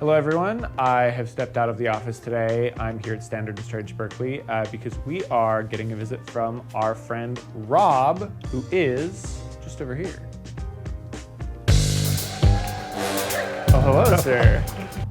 Hello everyone, I have stepped out of the office today. I'm here at Standard Strange Berkeley because we are getting a visit from our friend Rob, who is just over here. Oh, hello sir.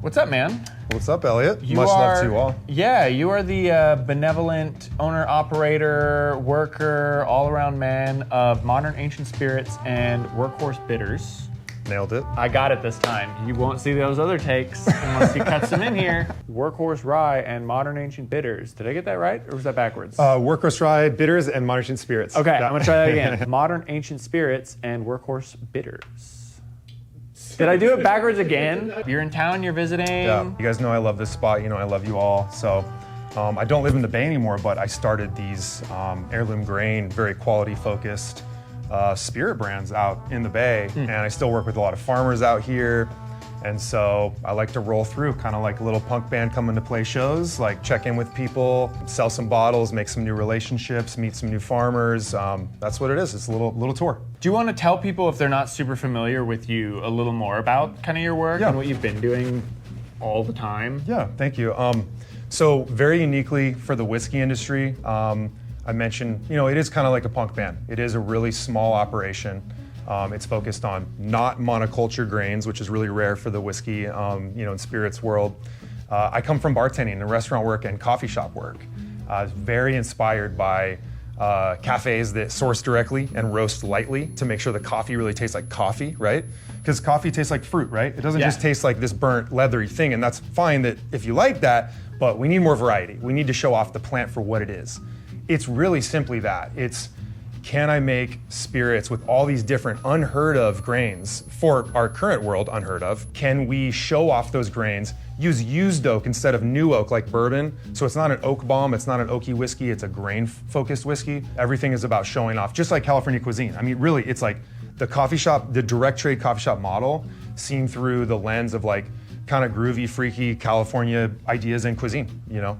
What's up, man? What's up, Elliot? Much love to you all. Yeah, you are the benevolent owner, operator, worker, all-around man of Modern Ancient Spirits and Workhorse Bitters. Nailed it. I got it this time. You won't see those other takes unless he cuts them in here. Workhorse Rye and Modern Ancient Bitters. Did I get that right, or was that backwards? Workhorse Rye, Bitters, and Modern Ancient Spirits. Okay, I'm gonna try that again. Modern Ancient Spirits and Workhorse Bitters. Did I do it backwards again? You're in town, you're visiting. Yeah, you guys know I love this spot. You know I love you all. So I don't live in the Bay anymore, but I started these heirloom grain, very quality focused spirit brands out in the Bay, and I still work with a lot of farmers out here, and so I like to roll through, kind of like a little punk band coming to play shows, like check in with people, sell some bottles, make some new relationships, meet some new farmers. That's what it is. It's a little tour. Do you want to tell people, if they're not super familiar with you, a little more about kind of your work and what you've been doing all the time? Yeah, thank you. So very uniquely for the whiskey industry, I mentioned, it is kind of like a punk band. It is a really small operation. It's focused on not monoculture grains, which is really rare for the whiskey, and spirits world. I come from bartending and restaurant work and coffee shop work. Very inspired by cafes that source directly and roast lightly to make sure the coffee really tastes like coffee, right? Because coffee tastes like fruit, right? It doesn't just taste like this burnt, leathery thing, and that's fine that if you like that, but we need more variety. We need to show off the plant for what it is. It's really simply that. It's, can I make spirits with all these different unheard of grains for our current world unheard of? Can we show off those grains, use used oak instead of new oak like bourbon? So it's not an oak bomb, it's not an oaky whiskey, it's a grain focused whiskey. Everything is about showing off, just like California cuisine. I mean, really, it's like the coffee shop, the direct trade coffee shop model seen through the lens of like kind of groovy, freaky California ideas and cuisine,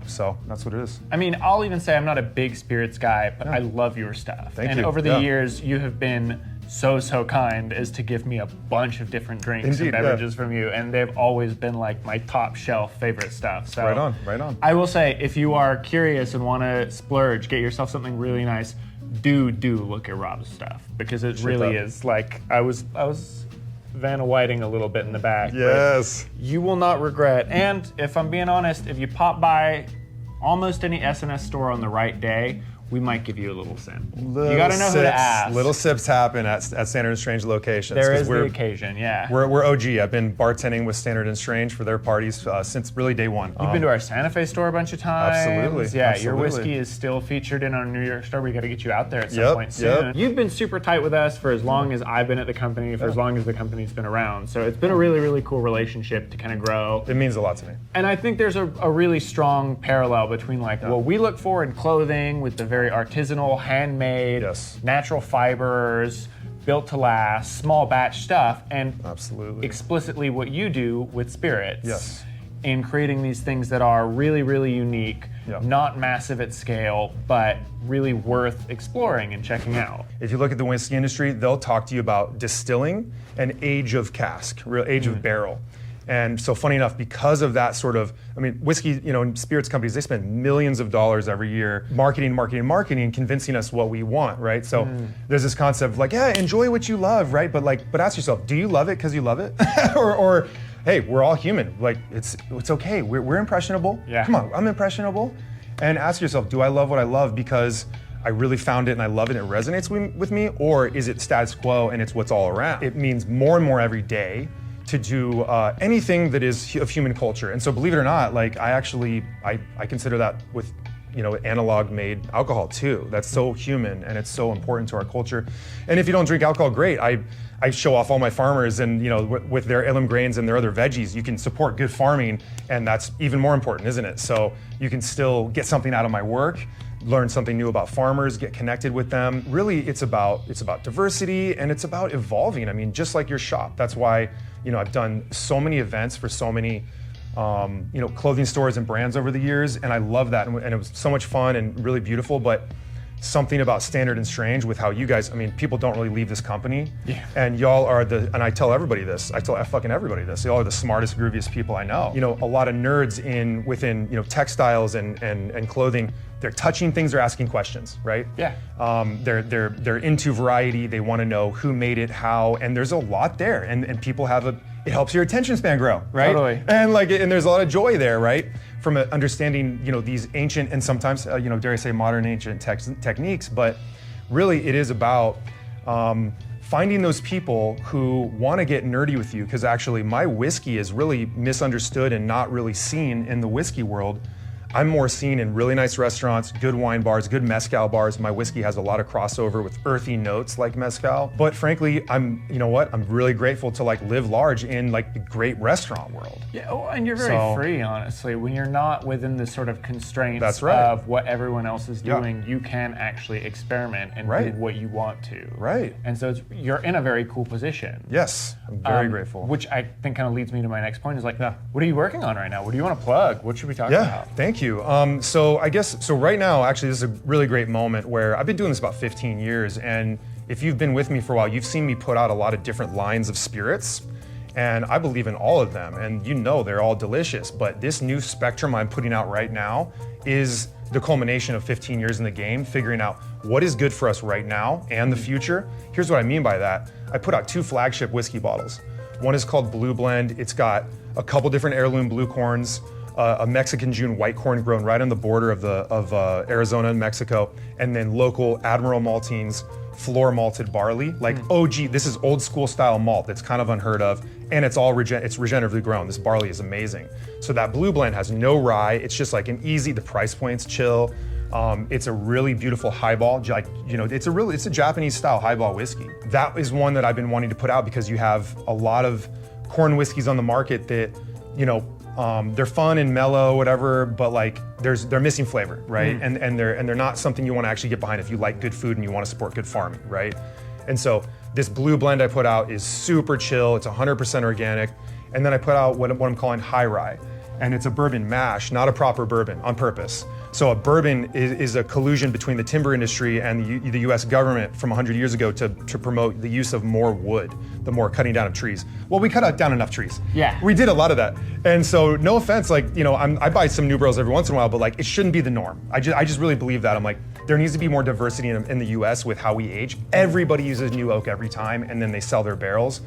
so that's what it is. I mean, I'll even say I'm not a big spirits guy, but I love your stuff. Thank you. And over the years, you have been so kind as to give me a bunch of different drinks and beverages from you, and they've always been like my top shelf favorite stuff. So right on. I will say, if you are curious and want to splurge, get yourself something really nice, do look at Rob's stuff, because it really is like, I was Vanna Whiting a little bit in the back. Yes. You will not regret. And if I'm being honest, if you pop by almost any S&S store on the right day, we might give you a little sip. You got to know who to ask. Little sips happen at Standard & Strange locations. There is the occasion, yeah. We're OG. I've been bartending with Standard & Strange for their parties since really day one. You've been to our Santa Fe store a bunch of times. Absolutely. Yeah, your whiskey is still featured in our New York store. We got to get you out there at some point soon. You've been super tight with us for as long as I've been at the company, for as long as the company's been around. So it's been a really, really cool relationship to kind of grow. It means a lot to me. And I think there's a really strong parallel between what we look for in clothing with the very artisanal, handmade, natural fibers, built to last, small batch stuff, and explicitly what you do with spirits in creating these things that are really, really unique, not massive at scale, but really worth exploring and checking out. If you look at the whiskey industry, they'll talk to you about distilling and age of cask, real age of barrel. And so funny enough, because of that sort of, whiskey, and spirits companies, they spend millions of dollars every year marketing, convincing us what we want, right? So there's this concept of enjoy what you love, right? But ask yourself, do you love it because you love it? or hey, we're all human. It's okay. We're impressionable. Yeah. Come on, I'm impressionable. And ask yourself, do I love what I love because I really found it and I love it and it resonates with me? Or is it status quo and it's what's all around? It means more and more every day to do anything that is of human culture. And so believe it or not, I consider that with analog made alcohol too. That's so human and it's so important to our culture. And if you don't drink alcohol, great. I show off all my farmers and with their heirloom grains and their other veggies, you can support good farming, and that's even more important, isn't it? So you can still get something out of my work, learn something new about farmers, get connected with them. Really, it's about diversity and it's about evolving. Just like your shop. That's why I've done so many events for so many clothing stores and brands over the years, and I love that, and it was so much fun and really beautiful. But something about Standard and Strange with how you guys, I mean, people don't really leave this company. Yeah. And y'all are and I tell everybody this, I tell fucking everybody this, y'all are the smartest, grooviest people I know. You know, a lot of nerds within, you know, textiles and clothing, they're touching things, they're asking questions, right? Yeah. They're into variety, they want to know who made it, how, and there's a lot there. And people it helps your attention span grow, right? Totally. And there's a lot of joy there, right? From understanding, you know, these ancient and sometimes, you know, dare I say modern ancient techniques, but really it is about finding those people who want to get nerdy with you, because actually my whiskey is really misunderstood and not really seen in the whiskey world. I'm more seen in really nice restaurants, good wine bars, good mezcal bars. My whiskey has a lot of crossover with earthy notes like mezcal. But frankly, I'm really grateful to like live large in like the great restaurant world. Yeah, oh, and you're very free, honestly. When you're not within the sort of constraints That's right. of what everyone else is doing, you can actually experiment and do what you want to. Right. And so you're in a very cool position. Yes, I'm very grateful. Which I think kind of leads me to my next point is like, what are you working on right now? What do you want to plug? What should we talk about? Thank you. So right now, actually, this is a really great moment where I've been doing this about 15 years, and if you've been with me for a while, you've seen me put out a lot of different lines of spirits, and I believe in all of them, and you know they're all delicious, but this new spectrum I'm putting out right now is the culmination of 15 years in the game, figuring out what is good for us right now and the future. Here's what I mean by that. I put out 2 flagship whiskey bottles. One is called Blue Blend. It's got a couple different heirloom blue corns, a Mexican June white corn grown right on the border of Arizona and Mexico, and then local Admiral Maltines floor malted barley, like OG. This is old school style malt that's kind of unheard of, and it's all it's regeneratively grown. This barley is amazing. So that Blue Blend has no rye. It's just like the price point's chill. It's a really beautiful highball, like, you know, it's a Japanese style highball whiskey. That is one that I've been wanting to put out because you have a lot of corn whiskeys on the market that, you know, they're fun and mellow, whatever, but like they're missing flavor, right? And they're not something you want to actually get behind if you like good food and you want to support good farming, right? And so this Blue Blend I put out is super chill. It's 100% organic. And then I put out what I'm calling High Rye, and it's a bourbon mash, not a proper bourbon, on purpose. So a bourbon is a collusion between the timber industry and the U.S. government from 100 years ago to promote the use of more wood, the more cutting down of trees. Well, we cut down enough trees. Yeah. We did a lot of that. And so, no offense, like, you know, I buy some new barrels every once in a while, but like, it shouldn't be the norm. I just really believe that. I'm like, there needs to be more diversity in the U.S. with how we age. Everybody uses new oak every time, and then they sell their barrels.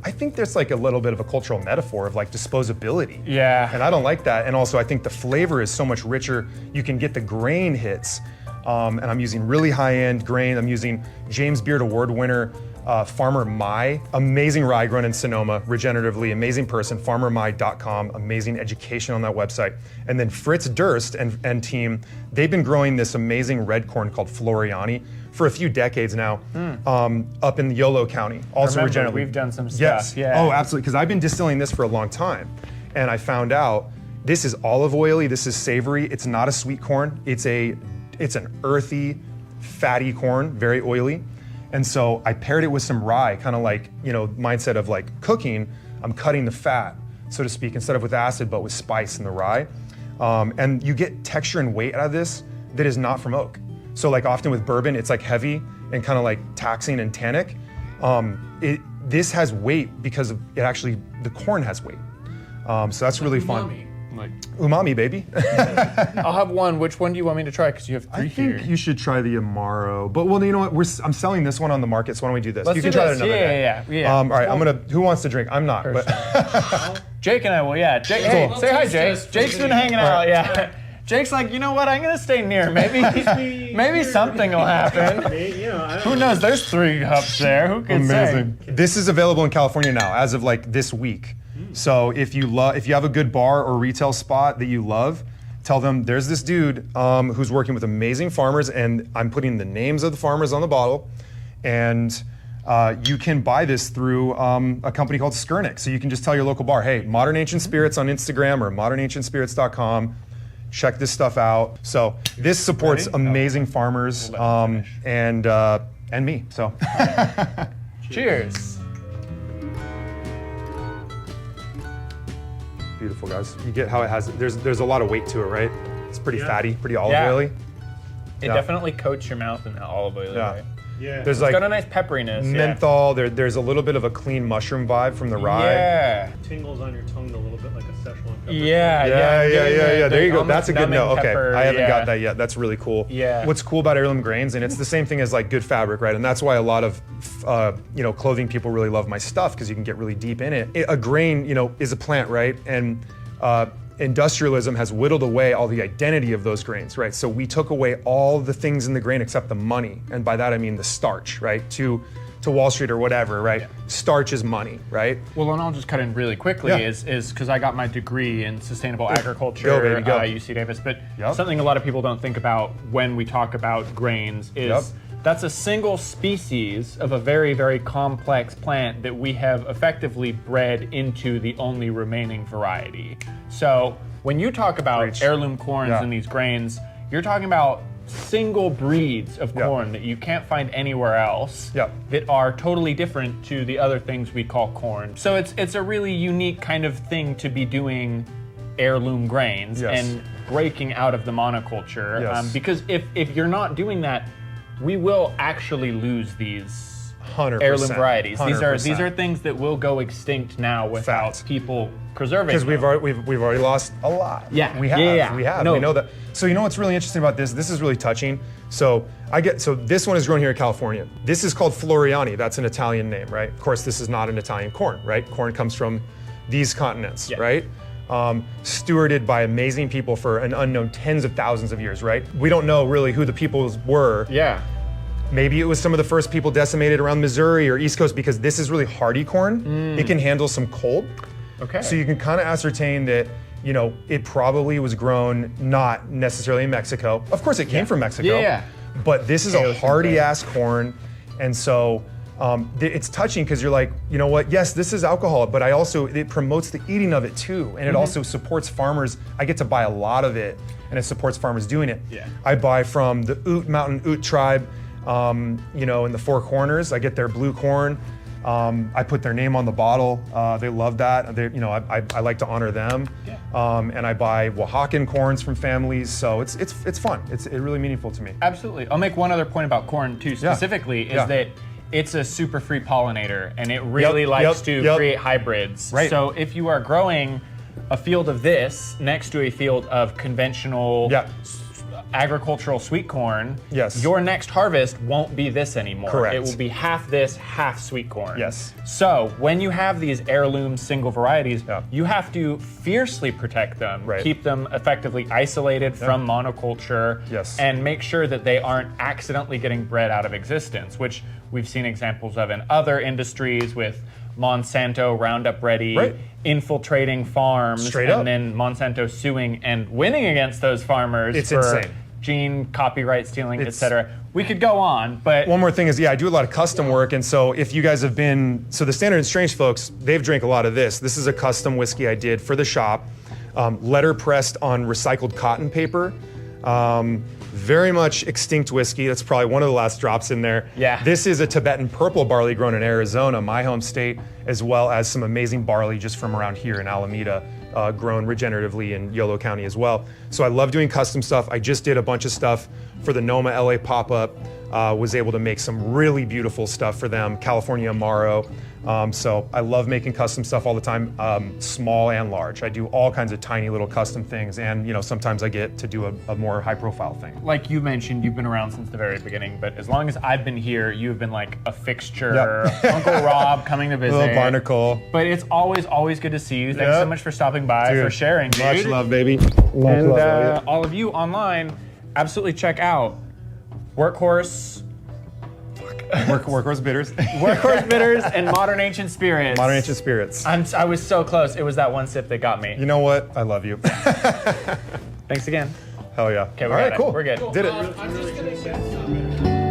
I think there's like a little bit of a cultural metaphor of like disposability. Yeah. And I don't like that. And also I think the flavor is so much richer. You can get the grain hits. And I'm using really high-end grain. I'm using James Beard Award winner Farmer Mai, amazing rye grown in Sonoma, regeneratively, amazing person, farmermai.com, amazing education on that website. And then Fritz Durst and team, they've been growing this amazing red corn called Floriani for a few decades now, up in Yolo County, also regeneratively. We've done some stuff. Yes. Yeah. Oh, absolutely, because I've been distilling this for a long time. And I found out this is olive oily, this is savory, it's not a sweet corn, it's an earthy, fatty corn, very oily. And so I paired it with some rye, kind of like, you know, mindset of like cooking, I'm cutting the fat, so to speak, instead of with acid, but with spice in the rye. And you get texture and weight out of this that is not from oak. So like often with bourbon, it's like heavy and kind of like taxing and tannic. This has weight because the corn has weight. So that's really fun. Like Umami, baby. I'll have one. Which one do you want me to try? Because you have 3 here. I think you should try the Amaro. But well, you know what? I'm selling this one on the market, so why don't we do this? Let's you do can try this. that another day. Yeah. All right, who wants to drink? I'm not. But Jake and I will. Yeah. Jake, hey, say hi, Jake. Jake's been hanging out. Yeah. Jake's like, you know what? I'm gonna stay near. Maybe something will happen. Who knows? There's 3 cups there. Who can say? This is available in California now, as of like this week. So if you have a good bar or retail spot that you love, tell them there's this dude who's working with amazing farmers, and I'm putting the names of the farmers on the bottle, and you can buy this through a company called Skurnik. So you can just tell your local bar, hey, Modern Ancient Spirits on Instagram or modernancientspirits.com. Check this stuff out. So this supports amazing farmers and me. So cheers. Beautiful, guys. You get how it has, there's a lot of weight to it, right? It's pretty fatty, pretty olive oily. It definitely coats your mouth in that olive oil. Yeah. Right? Yeah. There's It's like got a nice pepperiness. menthol. There's a little bit of a clean mushroom vibe from the rye. Yeah. Tingles on your tongue a little bit like a Szechuan pepper. Yeah. Yeah. There you go. That's a good numbing note. Okay, pepper, I haven't got that yet. That's really cool. Yeah. What's cool about heirloom grains, and it's the same thing as like good fabric, right? And that's why a lot of clothing people really love my stuff because you can get really deep in it. A grain, is a plant, right? And industrialism has whittled away all the identity of those grains, right? So we took away all the things in the grain except the money, and by that I mean the starch, right? To Wall Street or whatever, right? Yeah. Starch is money, right? Well, and I'll just cut in really quickly is because I got my degree in sustainable agriculture at UC Davis, but something a lot of people don't think about when we talk about grains is that's a single species of a very, very complex plant that we have effectively bred into the only remaining variety. So when you talk about heirloom corns and these grains, you're talking about single breeds of corn that you can't find anywhere else that are totally different to the other things we call corn. So it's a really unique kind of thing to be doing heirloom grains and breaking out of the monoculture. Because if you're not doing that, we will actually lose these 100%, heirloom varieties. 100%. These are things that will go extinct now without people preserving them. Because we've already lost a lot. Yeah. We have. Yeah. We have. No. We know that. So you know what's really interesting about this? This is really touching. So this one is grown here in California. This is called Floriani. That's an Italian name, right? Of course, this is not an Italian corn, right? Corn comes from these continents, right? Stewarded by amazing people for an unknown tens of thousands of years, right? We don't know really who the peoples were. Yeah. Maybe it was some of the first people decimated around Missouri or East Coast because this is really hardy corn. It can handle some cold. Okay. So you can kind of ascertain that, it probably was grown not necessarily in Mexico. Of course, it came from Mexico. Yeah. But this is a hardy ass corn. And so it's touching because you're like, you know what? Yes, this is alcohol, but it promotes the eating of it too. And it also supports farmers. I get to buy a lot of it and it supports farmers doing it. Yeah. I buy from the Mountain Ute tribe. In the Four Corners, I get their blue corn. I put their name on the bottle. They love that. I like to honor them. Yeah. And I buy Oaxacan corns from families, so it's fun. It's really meaningful to me. Absolutely. I'll make one other point about corn too. Specifically, is that it's a super free pollinator, and it really likes to create hybrids. Right. So if you are growing a field of this next to a field of conventional agricultural sweet corn, your next harvest won't be this anymore. Correct. It will be half this, half sweet corn. Yes. So when you have these heirloom single varieties, you have to fiercely protect them, keep them effectively isolated from monoculture, and make sure that they aren't accidentally getting bred out of existence, which we've seen examples of in other industries with Monsanto Roundup Ready infiltrating farms, then Monsanto suing and winning against those farmers for insane. Gene copyright stealing, etc. We could go on, but one more thing is, I do a lot of custom work, and so if you guys have been, so the Standard and Strange folks, they've drank a lot of this. This is a custom whiskey I did for the shop, letter pressed on recycled cotton paper. Very much extinct whiskey. That's probably one of the last drops in there. Yeah. This is a Tibetan purple barley grown in Arizona, my home state, as well as some amazing barley just from around here in Alameda, grown regeneratively in Yolo County as well. So I love doing custom stuff. I just did a bunch of stuff for the NOMA LA pop-up. Was able to make some really beautiful stuff for them, California Amaro. So I love making custom stuff all the time, small and large. I do all kinds of tiny little custom things, and sometimes I get to do a more high-profile thing. Like you mentioned, you've been around since the very beginning, but as long as I've been here, you've been like a fixture. Uncle Rob coming to visit. Little barnacle. But it's always good to see you. Thanks so much for stopping by, for sharing, dude. Much love, baby. And all of you online, absolutely check out Workhorse Bitters. Workhorse Bitters and Modern Ancient Spirits. Modern Ancient Spirits. I was so close. It was that one sip that got me. You know what? I love you. Thanks again. Hell yeah. Okay, all right, cool. We're good. Did it. I'm just gonna get